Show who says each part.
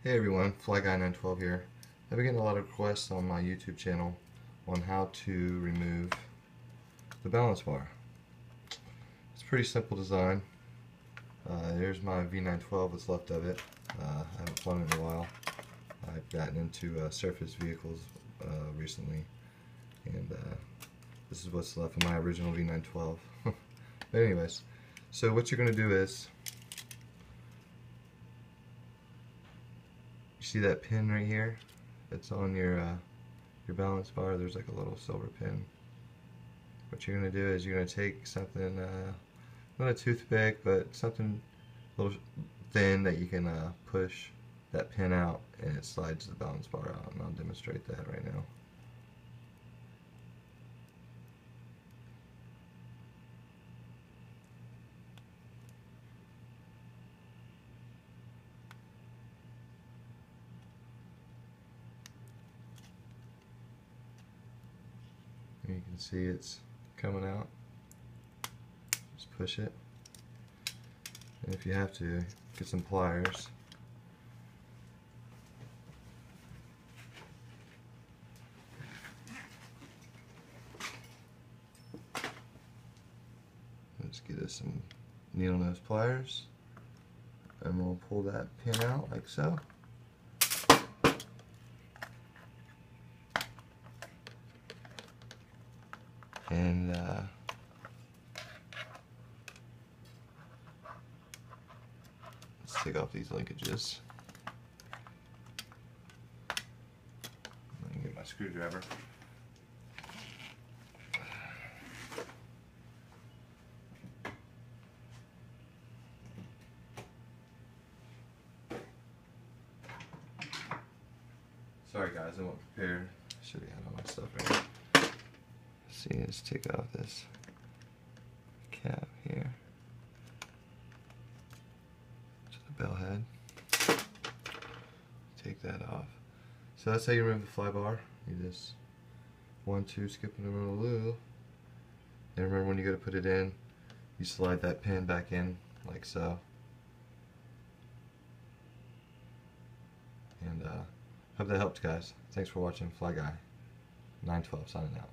Speaker 1: Hey everyone, FlyGuy912 here. I've been getting a lot of requests on my YouTube channel on how to remove the balance bar. It's a pretty simple design. Here's my v912, what's left of it. I haven't flown it in a while. I've gotten into surface vehicles recently, and this is what's left of my original v912. But anyways, so what you're going to do is, you see that pin right here? It's on your balance bar. There's like a little silver pin. What you're going to do is you're going to take something, not a toothpick, but something a little thin that you can push that pin out, and it slides the balance bar out. And I'll demonstrate that right now. You can see it's coming out. Just push it. And if you have to, get some pliers. Let's get us some needle nose pliers. And we'll pull that pin out like so. And let's take off these linkages. Let me get my screwdriver. Sorry guys, I wasn't prepared. Should have had all my stuff ready. See, let's take off this cap here to the bell head. Take that off. So that's how you remove the fly bar. You just 1-2 skip in the loop. And remember, when you go to put it in, you slide that pin back in like so. And hope that helped, guys. Thanks for watching. FlyGuy912 signing out.